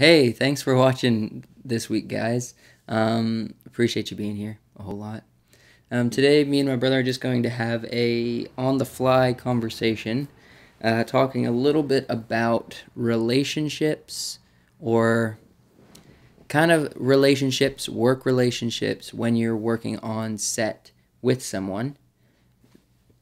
Hey, thanks for watching this week, guys. Appreciate you being here a whole lot. Today, me and my brother are just going to have a on-the-fly conversation, talking a little bit about relationships, or kind of relationships, work relationships, when you're working on set with someone,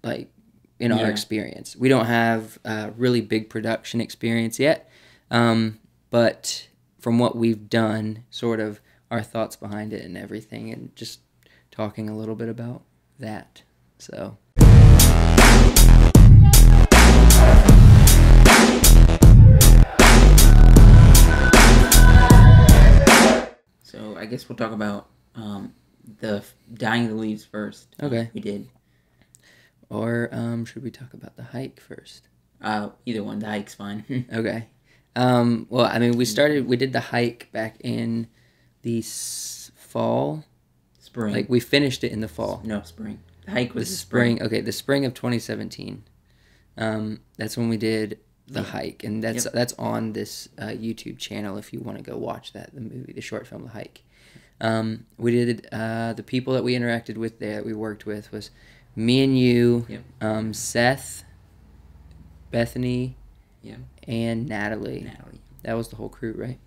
like in our experience. We don't have really big production experience yet, but from what we've done, sort of our thoughts behind it and everything, and just talking a little bit about that. So I guess we'll talk about the dying of the leaves first. Okay. We did. Or should we talk about the hike first? Either one. The hike's fine. Okay. Well, I mean, we did the hike back in the fall. Spring. Like, we finished it in the fall. No, spring. The hike was the spring. Okay, the spring of 2017. That's when we did the hike, and that's on this YouTube channel if you want to go watch that, the movie, the short film, The Hike. We did, the people that we interacted with there, that we worked with, was me and you, Seth, Bethany, and Natalie. That was the whole crew, right?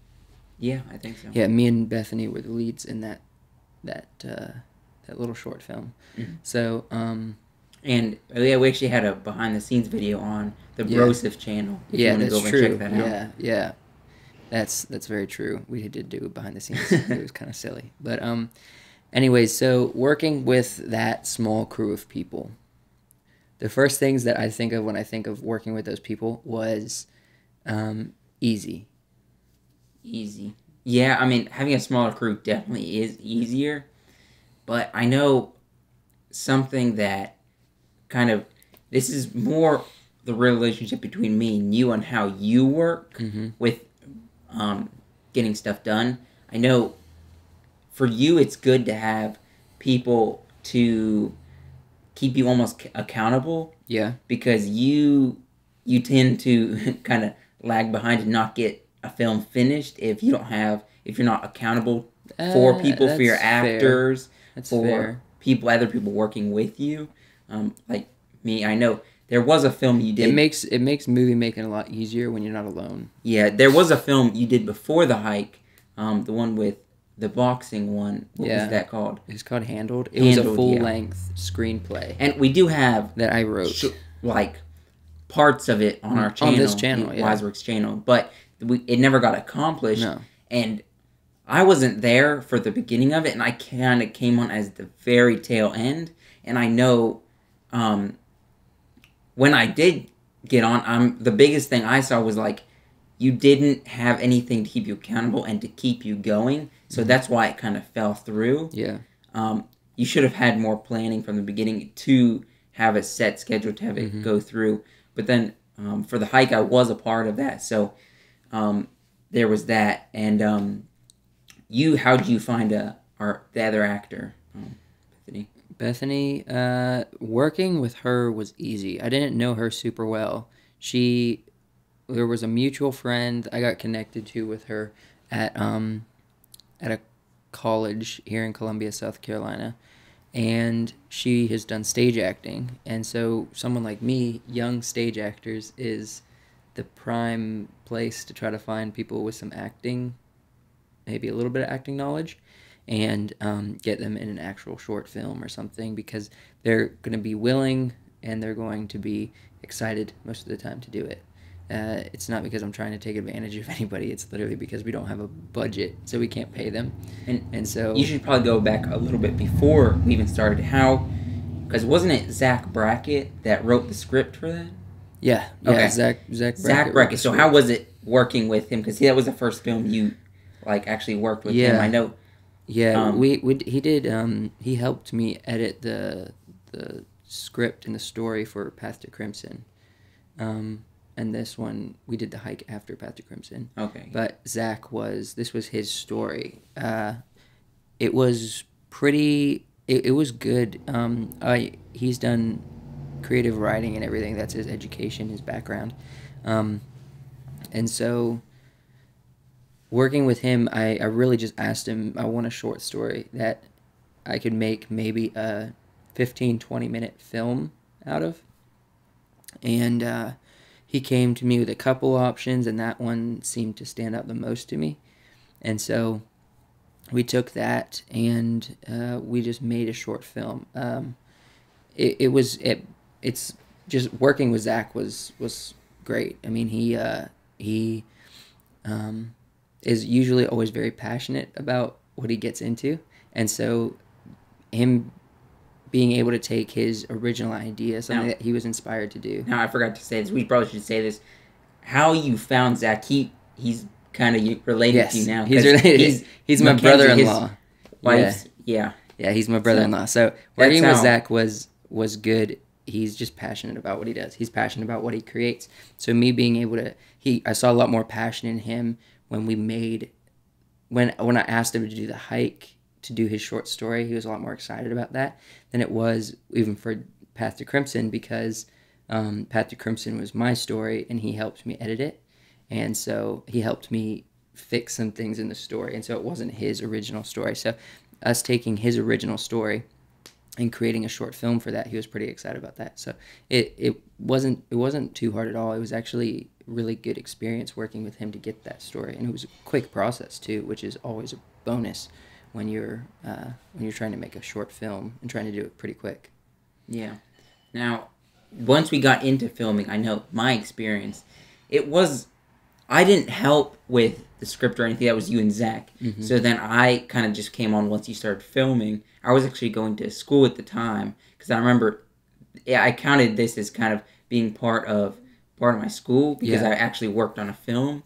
Yeah, I think so. Yeah, me and Bethany were the leads in that little short film. Mm-hmm. So, and we actually had a behind the scenes video on the Brosif channel. If you want to go over and check that out. Yeah. That's very true. We did do it behind the scenes. It was kind of silly. But anyways, so working with that small crew of people, the first things that I think of when I think of working with those people was easy. Easy. Yeah, I mean, having a smaller crew definitely is easier. But I know something that this is more the relationship between me and you on how you work with getting stuff done. I know for you it's good to have people to keep you almost accountable. Yeah. Because you tend to kind of lag behind and not get a film finished if you're not accountable for people, for your actors, for other people working with you. Like me, I know there was a film you did. It makes movie making a lot easier when you're not alone. Yeah, there was a film you did before the hike, the one with the boxing one. What was that called? It's called Handled. It was a full-length screenplay. And we do have... that I wrote. Parts of it on our channel. On this channel, Wiseworks channel. But it never got accomplished. No. And I wasn't there for the beginning of it, and I kind of came on as the very tail end. And I know when I did get on, the biggest thing I saw was you didn't have anything to keep you accountable and to keep you going. So that's why it kind of fell through. Yeah. You should have had more planning from the beginning to have a set schedule to have it go through. But then for the hike, I was a part of that. So there was that. And how did you find the other actor, Bethany? Working with her was easy. I didn't know her super well. There was a mutual friend I got connected to with her at a college here in Columbia, South Carolina, and she has done stage acting. And so someone like me, young stage actors, is the prime place to try to find people with some acting, maybe a little bit of acting knowledge, and get them in an actual short film or something, because they're going to be willing and they're going to be excited most of the time to do it. It's not because I'm trying to take advantage of anybody. It's literally because we don't have a budget, so we can't pay them. And so you should probably go back a little bit before we even started. Because wasn't it Zach Brackett that wrote the script for that? Yeah. Okay. Zach Brackett. So how was it working with him? Because that was the first film you actually worked with him. I know. Yeah, he did. He helped me edit the script and the story for Path to Crimson. And this one, we did the hike after Path to Crimson. Okay. But this was his story. It was pretty, it was good. He's done creative writing and everything. That's his education, his background. And so working with him, I really just asked him, I want a short story that I could make maybe a 15-20 minute film out of. And he came to me with a couple options, and that one seemed to stand out the most to me. And so we took that and we just made a short film. It's just working with Zach was great. I mean, he is usually always very passionate about what he gets into, and so him being able to take his original idea, something that he was inspired to do. Now, I forgot to say this. We probably should say this. How you found Zach? He's kind of related to you now. He's related. He's my brother-in-law. Wife's, yeah, he's my brother-in-law. So working with Zach was good. He's just passionate about what he does. He's passionate about what he creates. So me being able to, I saw a lot more passion in him when I asked him to do the hike, to do his short story. He was a lot more excited about that than it was even for Path to Crimson, because Path to Crimson was my story and he helped me edit it. And so he helped me fix some things in the story. And so it wasn't his original story. So us taking his original story and creating a short film for that, he was pretty excited about that. So it wasn't too hard at all. It was actually a really good experience working with him to get that story. And it was a quick process too, which is always a bonus when you're trying to make a short film and trying to do it pretty quick. Yeah. Now, once we got into filming, I know my experience, I didn't help with the script or anything. That was you and Zach. Mm-hmm. So then I kind of just came on once you started filming. I was actually going to school at the time, because I remember, I counted this as kind of being part of my school, because I actually worked on a film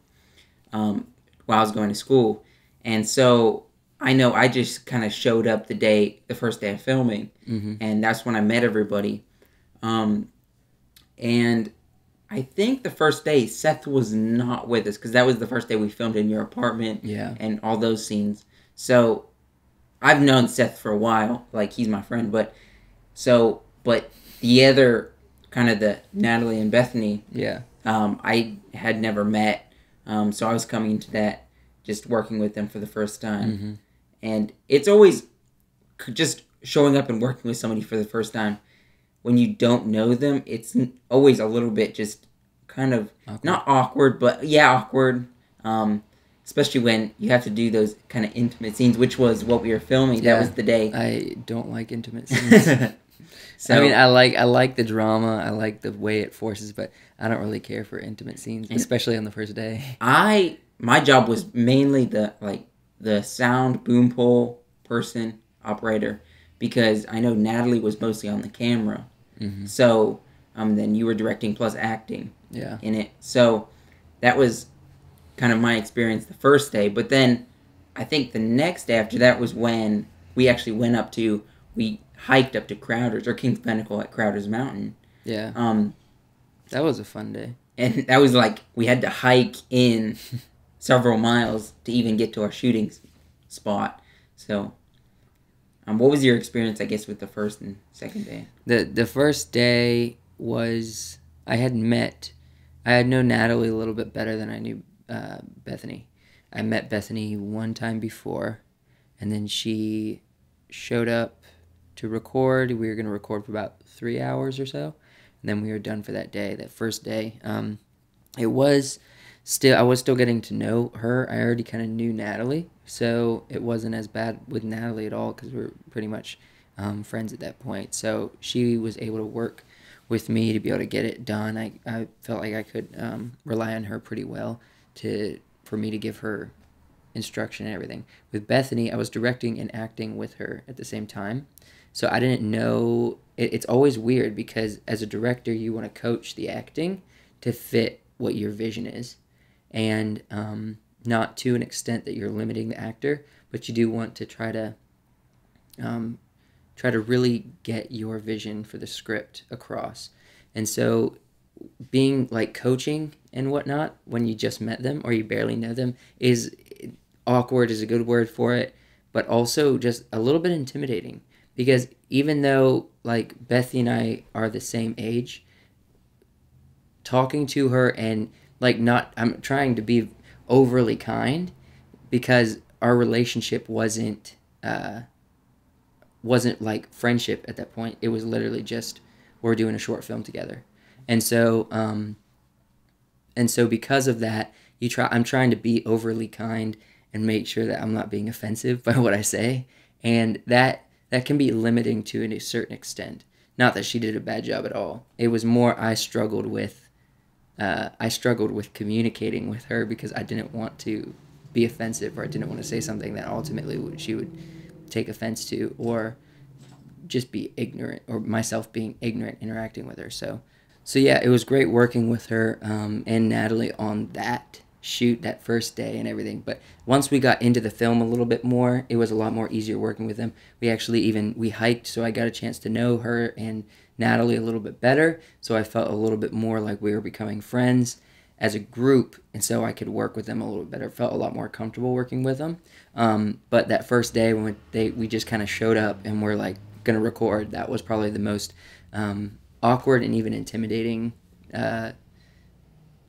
while I was going to school. And so I know I just kind of showed up the first day of filming, mm-hmm. and that's when I met everybody. And I think the first day Seth was not with us, because that was the first day we filmed in your apartment, and all those scenes. So I've known Seth for a while, like he's my friend, but the other kind of the Natalie and Bethany, I had never met, so I was coming into that just working with them for the first time. Mm-hmm. And it's always just showing up and working with somebody for the first time. When you don't know them, it's always a little bit just kind of awkward. Not awkward, but awkward. Especially when you have to do those kind of intimate scenes, which was what we were filming. Yeah, that was the day. I don't like intimate scenes. So, I mean, I like the drama. I like the way it forces, but I don't really care for intimate scenes, especially on the first day. My job was mainly the sound boom pole person, operator, because I know Natalie was mostly on the camera. Mm-hmm. So then you were directing plus acting in it. So that was kind of my experience the first day. But then I think the next day after that was when we actually we hiked up to Crowder's, or King's Pinnacle at Crowder's Mountain. Yeah. That was a fun day. And that was we had to hike in several miles to even get to our shooting spot. So what was your experience, I guess, with the first and second day? The first day was, I had known Natalie a little bit better than I knew Bethany. I met Bethany one time before, and then she showed up to record. We were going to record for about 3 hours or so, and then we were done for that day. That first day, I was still getting to know her. I already kind of knew Natalie, so it wasn't as bad with Natalie at all, because we were pretty much friends at that point. So she was able to work with me to be able to get it done. I felt like I could rely on her pretty well for me to give her instruction and everything. With Bethany, I was directing and acting with her at the same time, so I didn't know. It's always weird, because as a director, you want to coach the acting to fit what your vision is, and not to an extent that you're limiting the actor, but you do want to try to really get your vision for the script across. And so being coaching and whatnot when you just met them or you barely know them is awkward, is a good word for it, but also just a little bit intimidating, because even though Bethy and I are the same age, talking to her and I'm trying to be overly kind, because our relationship wasn't like friendship at that point. It was literally just we're doing a short film together, and so because of that, I'm trying to be overly kind and make sure that I'm not being offensive by what I say, and that can be limiting to a certain extent. Not that she did a bad job at all. It was more I struggled with communicating with her because I didn't want to be offensive, or I didn't want to say something that ultimately she would take offense to, or just be ignorant, or myself being ignorant interacting with her. So yeah, it was great working with her and Natalie on that shoot that first day and everything. But once we got into the film a little bit more, it was a lot more easier working with them. We hiked, so I got a chance to know her and Natalie a little bit better. So I felt a little bit more like we were becoming friends as a group, and so I could work with them a little better. Felt a lot more comfortable working with them. But that first day when we just kind of showed up and we're like gonna record, that was probably the most awkward and even intimidating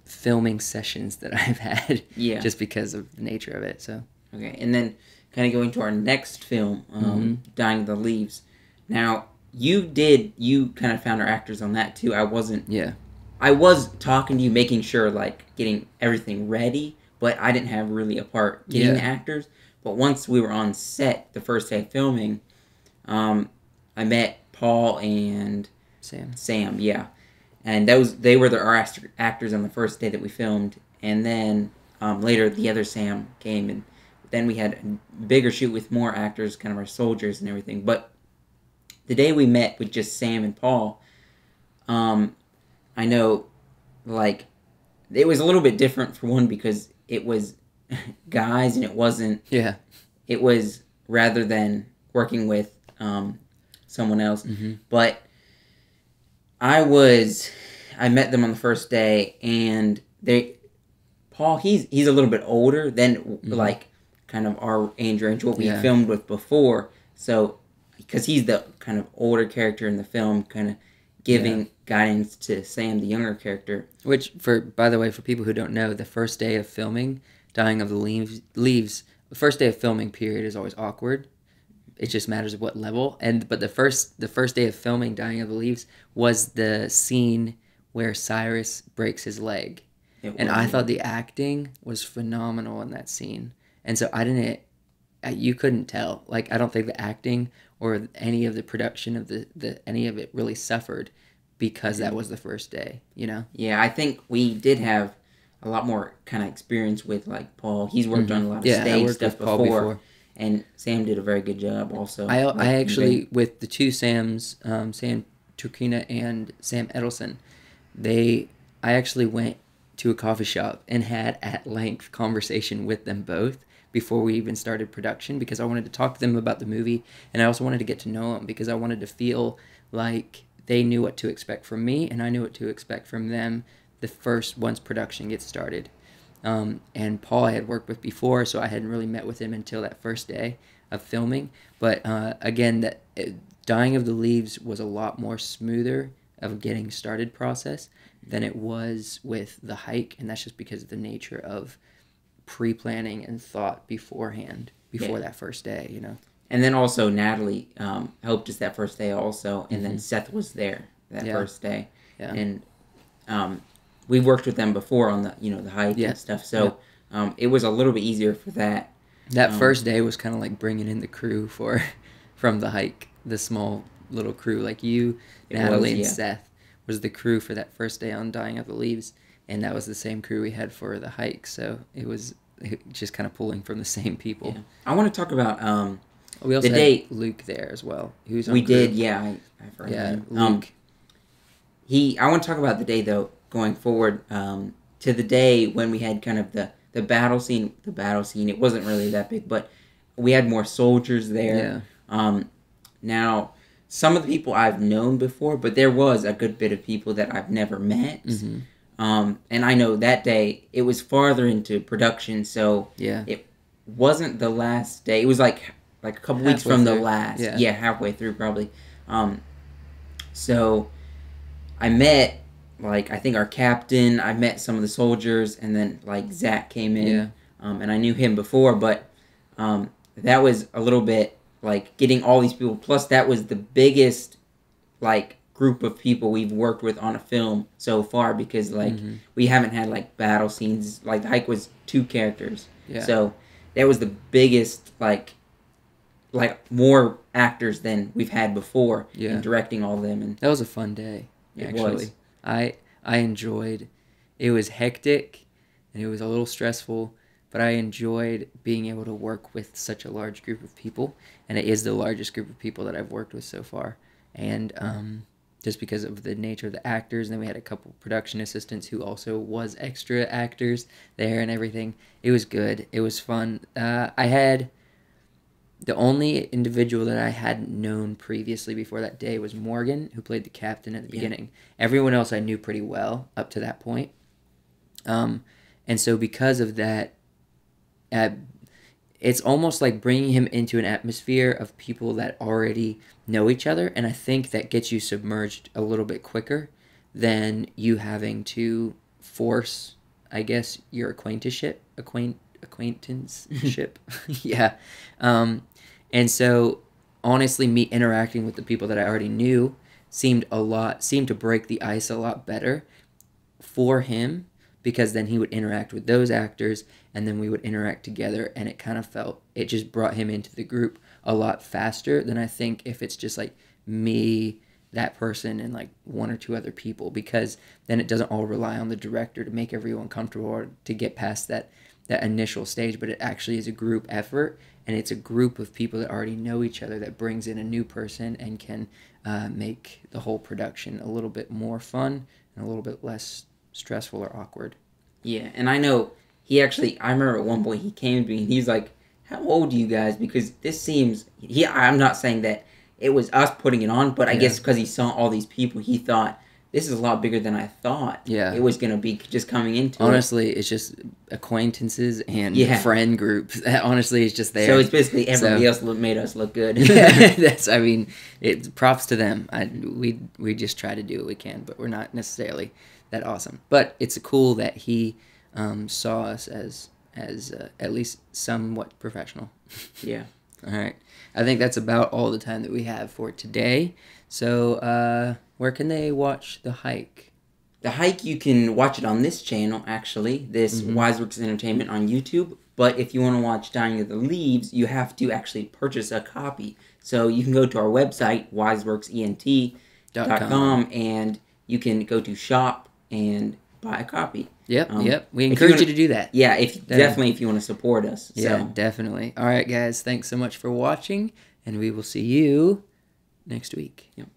filming sessions that I've had. Yeah. Just because of the nature of it. So okay, and then kind of going to our next film, Dying of the Leaves. Now you kind of found our actors on that too. I wasn't. Yeah. I was talking to you, making sure like getting everything ready, but I didn't have really a part getting the actors. But once we were on set, the first day of filming, I met Paul and Sam, yeah, and they were our actors on the first day that we filmed, and then later the other Sam came, and then we had a bigger shoot with more actors, kind of our soldiers and everything. But the day we met with just Sam and Paul, I know, like, it was a little bit different for one because it was guys and it wasn't. Yeah. It was rather than working with someone else, but I met them on the first day, and Paul, he's a little bit older than like kind of our age range, what we filmed with before. So because he's the kind of older character in the film, kind of giving guidance to Sam, the younger character. Which, by the way, for people who don't know, the first day of filming Dying of the Leaves, the first day of filming period is always awkward. It just matters at what level. But the first day of filming Dying of the Leaves was the scene where Cyrus breaks his leg. I thought the acting was phenomenal in that scene. And so you couldn't tell. Like, I don't think the acting or any of the production of any of it really suffered because that was the first day, you know? Yeah, I think we did have a lot more kind of experience with, like, Paul. He's worked on a lot of stage stuff before. And Sam did a very good job also. I actually, with the two Sams, Sam Turkina and Sam Edelson, I actually went to a coffee shop and had at-length conversation with them both before we even started production, because I wanted to talk to them about the movie, and I also wanted to get to know them because I wanted to feel like they knew what to expect from me and I knew what to expect from them once production gets started. And Paul I had worked with before, so I hadn't really met with him until that first day of filming. But again, Dying of the Leaves was a lot more smoother of a getting started process than it was with the hike, and that's just because of the nature of pre-planning and thought beforehand, before that first day, you know. And then also Natalie helped us that first day also, and then Seth was there that first day. Yeah. And we worked with them before on the hike and stuff, so it was a little bit easier for that. That first day was kind of like bringing in the crew from the hike, the small little crew, like you, Natalie, and Seth was the crew for that first day on Dying of the Leaves, and that was the same crew we had for the hike, so it was just kind of pulling from the same people. Yeah. I want to talk about we also had Luke there as well. Who's on we crew. Did, yeah. I've heard of him. Luke. I want to talk about the day though, going forward to the day when we had kind of the battle scene. The battle scene, it wasn't really that big, but we had more soldiers there. Yeah. Now, some of the people I've known before, but there was a good bit of people that I've never met. Mm-hmm. And I know that day it was farther into production, so it wasn't the last day. It was like a couple weeks from the last. Yeah, halfway through probably. So I met, like, I think our captain. I met some of the soldiers, and then like Zach came in. and I knew him before, but that was a little bit like getting all these people. Plus, that was the biggest like group of people we've worked with on a film so far, because like we haven't had like battle scenes. Like the hike was 2 characters, so that was the biggest like more actors than we've had before. And directing all of them, and that was a fun day. Actually, I enjoyed. It was hectic, and it was a little stressful, but I enjoyed being able to work with such a large group of people, and it is the largest group of people that I've worked with so far. And just because of the nature of the actors, and then we had a couple production assistants who also was extra actors there and everything. It was good. It was fun. I had the only individual that I hadn't known previously before that day was Morgan, who played the captain at the beginning. Everyone else I knew pretty well up to that point. And so because of that, it's almost like bringing him into an atmosphere of people that already know each other, and I think that gets you submerged a little bit quicker than you having to force, I guess, your acquaintanceship. Yeah. And so, honestly, me interacting with the people that I already knew seemed to break the ice a lot better for him, because then he would interact with those actors, and then we would interact together, and it just brought him into the group a lot faster than I think if it's just like me, that person, and like 1 or 2 other people, because then it doesn't all rely on the director to make everyone comfortable or to get past that initial stage, but it actually is a group effort, and it's a group of people that already know each other that brings in a new person and can make the whole production a little bit more fun and a little bit less stressful or awkward. Yeah, and I know I remember at one point he came to me and he's like, how old are you guys? Because this seems, I'm not saying that it was us putting it on, but I guess because he saw all these people, he thought, this is a lot bigger than I thought it was going to be just coming into Honestly, it's just acquaintances and friend groups. Honestly, it's just there. So it's basically everybody else made us look good. It's props to them. We just try to do what we can, but we're not necessarily that awesome. But it's cool that he saw us as at least somewhat professional. Yeah. All right. I think that's about all the time that we have for today. So, where can they watch The Hike? The Hike, you can watch it on this channel, actually. This Wiseworks Entertainment on YouTube. But if you want to watch Dying of the Leaves, you have to actually purchase a copy. So you can go to our website, wiseworksent.com, and you can go to shop and buy a copy. Yep. We encourage you to do that. Yeah, definitely if you want to support us. Yeah, definitely. All right, guys. Thanks so much for watching, and we will see you next week. Yep.